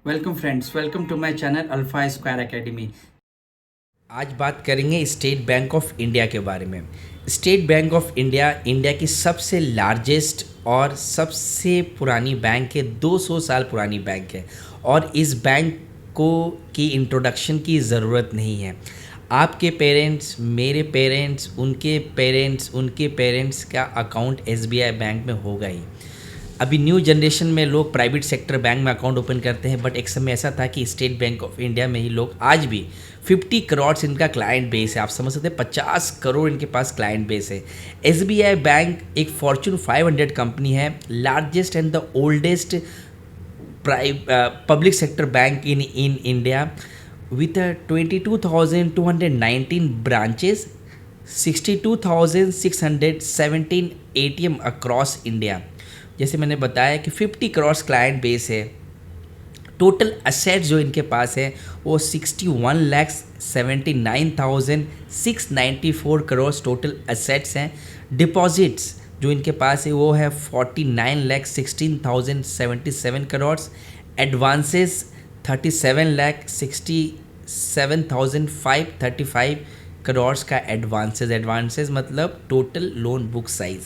Welcome friends, welcome to my channel Alpha Square Academy. आज बात करेंगे स्टेट बैंक ऑफ इंडिया के बारे में। State bank of India India की सबसे लार्जेस्ट और सबसे पुरानी बैंक है, 200 साल पुरानी बैंक है। और इस बैंक को की इंट्रोडक्शन की ज़रूरत नहीं है। आपके पेरेंट्स, मेरे पेरेंट्स, उनके पेरेंट्स का अकाउंट एसबीआई बैंक में होगा ही। अभी न्यू जनरेशन में लोग प्राइवेट सेक्टर बैंक में अकाउंट ओपन करते हैं, बट एक समय ऐसा था कि स्टेट बैंक ऑफ इंडिया में ही लोग आज भी 50 करोड़ इनका क्लाइंट बेस है। आप समझ सकते हैं 50 करोड़ इनके पास क्लाइंट बेस है। एसबीआई बैंक एक फॉर्च्यून 500 कंपनी है, largest and the oldest public sector bank in India with 22,219 branches, 62,617 ATM across India। जैसे मैंने बताया कि 50 करोड़ क्लाइंट बेस है। टोटल असेट्स जो इनके पास है वो 61,79,694 करोड़ टोटल असेट्स हैं। डिपॉजिट्स जो इनके पास है वो है 49,16,077 करोड़। एडवांसेस 37,67,535 करोड़ का एडवांसेस मतलब total loan book size.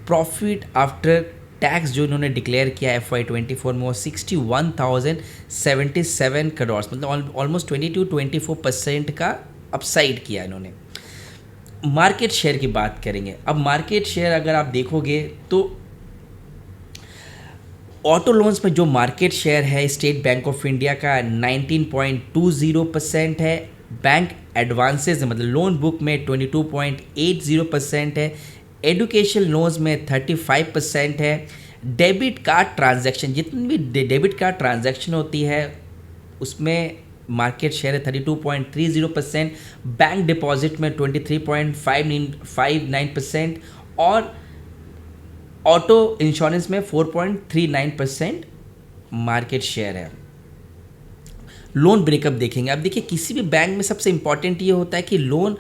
Profit after tax जो इन्होंने डिक्लेयर किया FY24 में वो 61,077 करोड़, मतलब ऑलमोस्ट 22-24% का अपसाइड किया इन्होंने। मार्केट शेयर की बात करेंगे। अब मार्केट शेयर अगर आप देखोगे तो ऑटो लोन्स में जो मार्केट शेयर है स्टेट बैंक ऑफ इंडिया का 19.20% है। बैंक एडवांसेस मतलब लोन बुक में 22.80% है। एडुकेशन लोन्स में 35% है। डेबिट कार्ड ट्रांजैक्शन, जितनी भी डेबिट कार्ड ट्रांजैक्शन होती है उसमें मार्केट शेयर है 32.30%। बैंक डिपॉजिट में 23.59% और ऑटो इंश्योरेंस में 4.39% मार्केट शेयर है। लोन ब्रेकअप देखेंगे। अब देखिए किसी भी बैंक में सबसे इंपॉर्टेंट ये होता है कि loan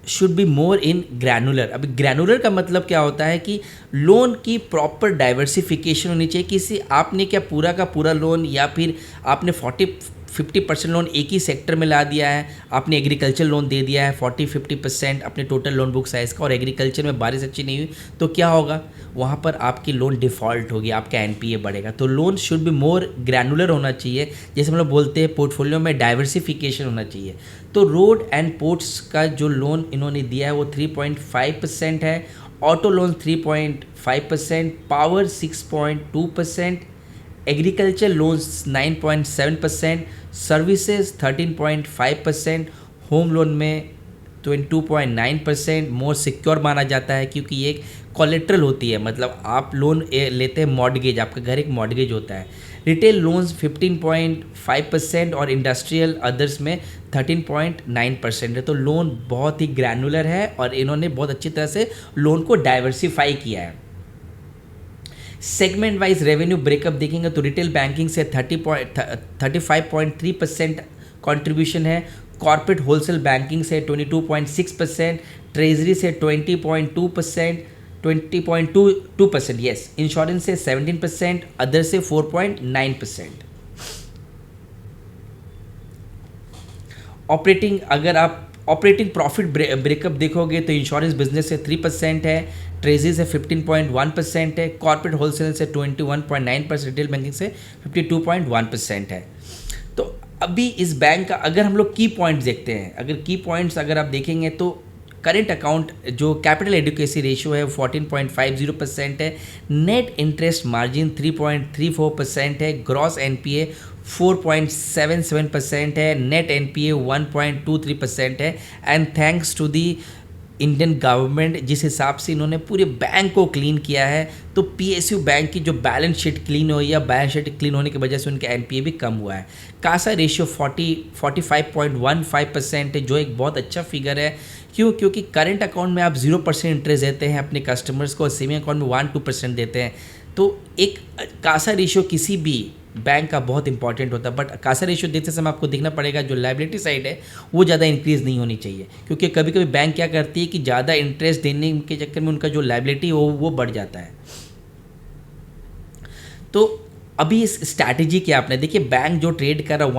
should be more in granular. अभी ग्रैनुलर का मतलब क्या होता है कि लोन की प्रॉपर डाइवर्सिफिकेशन होनी चाहिए। किसी आपने क्या पूरा का पूरा लोन या फिर आपने 40-50% लोन एक ही सेक्टर में ला दिया है। आपने एग्रीकल्चर लोन दे दिया है 40-50% अपने टोटल लोन बुक साइज़ का, और एग्रीकल्चर में बारिश अच्छी नहीं हुई तो क्या होगा, वहाँ पर आपकी लोन डिफ़ॉल्ट होगी, आपका एनपीए बढ़ेगा। तो loan should be more granular होना चाहिए। जैसे हम लोग बोलते हैं पोर्टफोलियो में डाइवर्सिफिकेशन होना चाहिए। तो रोड एंड पोर्ट्स का जो लोन इन्होंने दिया है वो 3.5% है। Auto loan 3.5%, power 6.2%, agriculture loans 9.7%, services 13.5%, home loan में 22.9%। मोर सिक्योर माना जाता है क्योंकि ये एक कोलेट्रल होती है, मतलब आप लोन लेते हैं मॉर्गेज, आपका घर एक मॉर्गेज होता है। रिटेल लोन्स 15.5% और इंडस्ट्रियल अदर्स में 13.9% है। तो लोन बहुत ही ग्रैनुलर है और इन्होंने बहुत अच्छी तरह से लोन को डाइवर्सिफाई किया है। सेगमेंट वाइज रेवेन्यू ब्रेकअप देखेंगे तो रिटेल बैंकिंग से 35.3% कंट्रीब्यूशन है। कॉर्पोरेट होलसेल बैंकिंग से 22.6%, ट्रेजरी से 20.2%, यस, इंश्योरेंस से 17%, अदर से 4.9%। ऑपरेटिंग अगर आप ऑपरेटिंग प्रॉफिट ब्रेकअप देखोगे तो इंश्योरेंस बिजनेस से 3% है, ट्रेजरी से 15.1% है, कॉर्पोरेट होलसेल से 21.9%, रिटेल बैंकिंग से 52.1% है। तो अभी इस बैंक का अगर हम लोग की पॉइंट्स देखते हैं, अगर आप देखेंगे तो करेंट अकाउंट जो कैपिटल एडिक्वेसी रेशियो है 14.50% है। नेट इंटरेस्ट मार्जिन 3.34% है। ग्रॉस एनपीए 4.77% है। नेट एनपीए 1.23% है। And thanks to the Indian government जिस हिसाब से इन्होंने पूरे बैंक को क्लीन किया है, तो पीएसयू बैंक की जो बैलेंस शीट क्लीन हुई है, बैलेंस शीट क्लीन होने की वजह से उनका एनपीए भी कम हुआ है। कासा रेशियो 45.15% है, जो एक बहुत अच्छा फिगर है। क्योंकि करंट अकाउंट में आप 0% इंटरेस्ट देते हैं अपने कस्टमर्स को, और सेविंग अकाउंट में 1-2% देते हैं। तो एक कासा रेशियो किसी भी बैंक का बहुत इंपॉर्टेंट होता है। बट कासा रेशियो देते समय आपको देखना पड़ेगा जो लायबिलिटी साइड है वो ज़्यादा इंक्रीज़ नहीं होनी चाहिए, क्योंकि कभी कभी बैंक क्या करती है कि ज़्यादा इंटरेस्ट देने के चक्कर में उनका जो लायबिलिटी वो बढ़ जाता है। तो अभी इस स्ट्रैटेजी क्या आपने देखिए, बैंक जो ट्रेड कर रहा है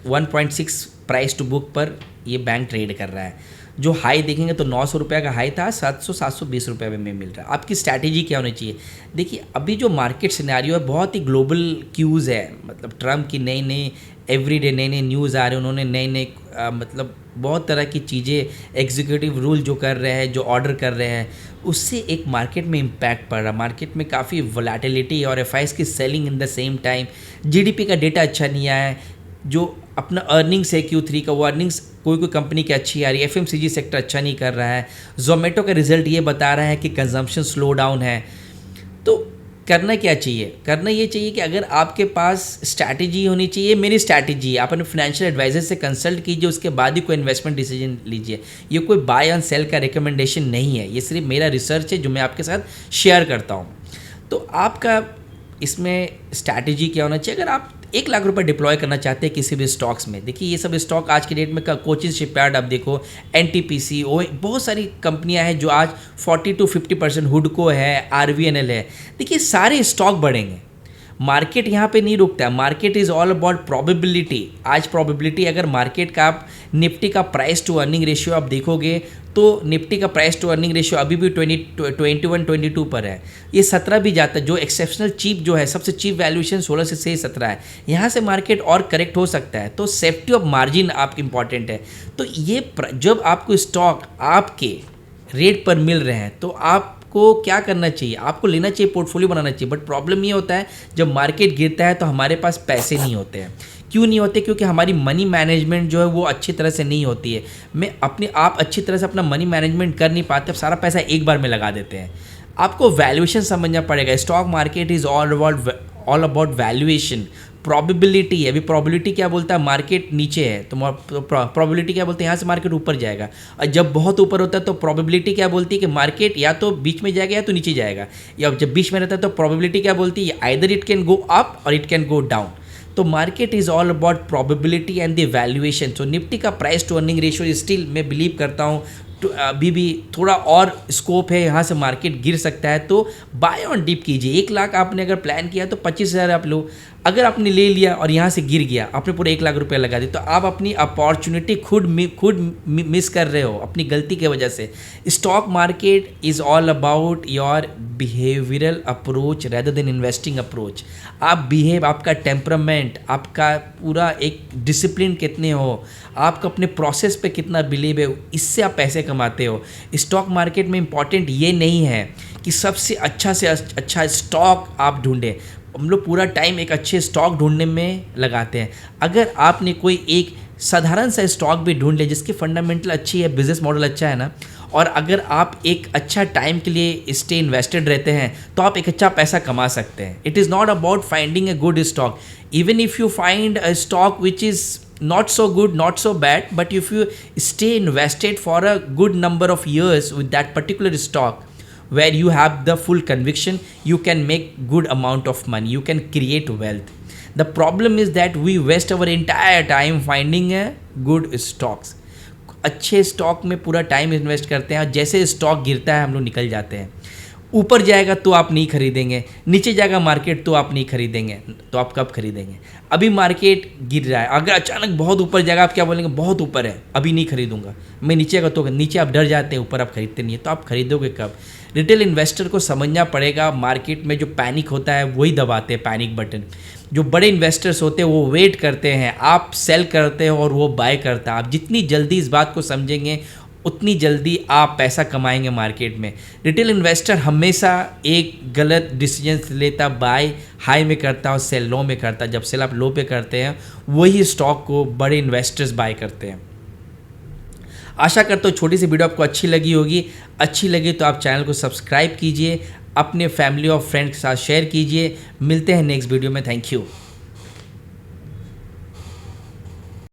1.6 प्राइस टू बुक पर ये बैंक ट्रेड कर रहा है। जो हाई देखेंगे तो 900 रुपये का हाई था, 720 रुपये में मिल रहा है। आपकी स्ट्रैटेजी क्या होनी चाहिए? देखिए अभी जो मार्केट सिनेरियो है बहुत ही ग्लोबल क्यूज़ है, मतलब ट्रम्प की नई नई एवरीडे नए न्यूज़ आ रहे हैं, उन्होंने नए मतलब बहुत तरह की चीज़ें एग्जीक्यूटिव रूल जो कर रहे हैं, जो ऑर्डर कर रहे हैं, उससे एक मार्केट में इम्पैक्ट पड़ रहा है। मार्केट में काफ़ी वोलेटिलिटी और एफआईएस की selling in the same time. GDP का डेटा अच्छा नहीं आया है, जो अपना अर्निंग्स है Q3 का, वो अर्निंग्स कोई कंपनी की अच्छी आ रही है, एफएमसीजी सेक्टर अच्छा नहीं कर रहा है, जोमेटो का रिजल्ट ये बता रहा है कि कंजम्पशन स्लो डाउन है। तो करना क्या चाहिए? करना ये चाहिए कि अगर आपके पास स्ट्रैटेजी होनी चाहिए, मेरी स्ट्रैटेजी है, आप अपने फाइनेंशियल एडवाइजर से कंसल्ट कीजिए, उसके बाद ही कोई इन्वेस्टमेंट डिसीजन लीजिए। ये कोई बाय एंड सेल का रिकमेंडेशन नहीं है, ये सिर्फ मेरा रिसर्च है जो मैं आपके साथ शेयर करता हूँ। तो आपका इसमें स्ट्रैटेजी क्या होना चाहिए? अगर आप 1 लाख रुपए डिप्लॉय करना चाहते हैं किसी भी स्टॉक्स में, देखिए ये सब स्टॉक आज की डेट में कोचिन शिपयार्ड, आप देखो एनटीपीसी, बहुत सारी कंपनियां हैं जो आज 40 to 50%, हुडको है, आरवीएनएल है, देखिए सारे स्टॉक बढ़ेंगे। मार्केट यहाँ पे नहीं रुकता है, market is all about probability. आज प्रोबेबिलिटी, अगर मार्केट का आप निफ्टी का प्राइस टू अर्निंग रेशियो आप देखोगे तो निफ्टी का प्राइस टू अर्निंग रेशियो अभी भी 21-22 पर है, ये 17 भी जाता है। जो एक्सेप्शनल चीप जो है, सबसे चीप वैल्यूएशन 16 से 17 है, यहाँ से मार्केट और करेक्ट हो सकता है। तो सेफ्टी ऑफ मार्जिन आप इम्पॉर्टेंट है। तो ये जब आपको स्टॉक आपके रेट पर मिल रहे हैं तो आपको क्या करना चाहिए? आपको लेना चाहिए, पोर्टफोलियो बनाना चाहिए। बट प्रॉब्लम ये होता है जब मार्केट गिरता है तो हमारे पास पैसे नहीं होते हैं। क्यों नहीं होते? क्योंकि हमारी मनी मैनेजमेंट जो है वो अच्छी तरह से नहीं होती है। आप अच्छी तरह से अपना मनी मैनेजमेंट कर नहीं पाते, सारा पैसा एक बार में लगा देते हैं। आपको वैल्यूएशन समझना पड़ेगा। Stock market is all about valuation. Probability है, अभी प्रोबेबिलिटी क्या बोलता है? मार्केट नीचे है तो प्रोबेबिलिटी क्या बोलते हैं? यहाँ से मार्केट ऊपर जाएगा। और जब बहुत ऊपर होता है तो प्रोबेबिलिटी क्या बोलती है कि मार्केट या तो बीच में जाएगा या तो नीचे जाएगा। या जब बीच में रहता है तो प्रोबेबिलिटी क्या बोलती है? Either it can go up or it can go down. तो market is all about probability and the valuation. तो निफ्टी का price to earning ratio still मैं बिलीव करता हूँ अभी भी थोड़ा और स्कोप है, यहाँ से मार्केट गिर सकता है। तो बाय ऑन डिप कीजिए। 1 लाख आपने अगर प्लान किया तो 25,000 आप लो। अगर आपने ले लिया और यहाँ से गिर गया, आपने पूरे 1 लाख रुपये लगा दिए, तो आप अपनी अपॉर्चुनिटी खुद मिस कर रहे हो अपनी गलती की वजह से। Stock market is all about your behavioural approach rather than investing approach. आप बिहेव, आपका टेम्परामेंट, आपका पूरा एक डिसिप्लिन कितने हो, आपका अपने प्रोसेस पे कितना बिलीव है, इससे आप पैसे कमाते हो। स्टॉक मार्केट में इंपॉर्टेंट ये नहीं है कि सबसे अच्छा से अच्छा स्टॉक आप ढूंढें। हम लोग पूरा टाइम एक अच्छे स्टॉक ढूंढने में लगाते हैं। अगर आपने कोई एक साधारण सा स्टॉक भी ढूंढ ले जिसकी फंडामेंटल अच्छी है, बिजनेस मॉडल अच्छा है ना, और अगर आप एक अच्छा टाइम के लिए स्टे इन्वेस्टेड रहते हैं तो आप एक अच्छा पैसा कमा सकते हैं। It is not about finding a good stock. Even if you find a stock which is not so good, not so bad, but if you stay invested for a good number of years with that particular stock where you have the full conviction, you can make good amount of money, you can create wealth. The problem is that we waste our entire time finding a good stocks. अच्छे stock में पूरा time invest करते हैं और जैसे stock गिरता है हम लोग निकल जाते हैं। ऊपर जाएगा तो आप नहीं खरीदेंगे, नीचे जाएगा मार्केट तो आप नहीं खरीदेंगे, तो आप कब खरीदेंगे? अभी मार्केट गिर रहा है, अगर अचानक बहुत ऊपर जाएगा आप क्या बोलेंगे? बहुत ऊपर है, अभी नहीं खरीदूंगा। मैं नीचे आएगा तो नीचे आप डर जाते हैं, ऊपर आप खरीदते नहीं है, तो आप खरीदोगे कब? रिटेल इन्वेस्टर को समझना पड़ेगा मार्केट में जो पैनिक होता है वही दबाते हैं पैनिक बटन। जो बड़े इन्वेस्टर्स होते हैं वो वेट करते हैं, आप सेल करते हो और वो बाय करता है। आप जितनी जल्दी इस बात को समझेंगे उतनी जल्दी आप पैसा कमाएंगे मार्केट में। रिटेल इन्वेस्टर हमेशा एक गलत डिसीजन लेता, बाय हाई में करता और सेल लो में करता। जब सेल आप लो पे करते हैं वही स्टॉक को बड़े इन्वेस्टर्स बाय करते हैं। आशा करता हूँ छोटी सी वीडियो आपको अच्छी लगी होगी। अच्छी लगी तो आप चैनल को सब्सक्राइब कीजिए, अपने फैमिली और फ्रेंड्स के साथ शेयर कीजिए। मिलते हैं नेक्स्ट वीडियो में। Thank you.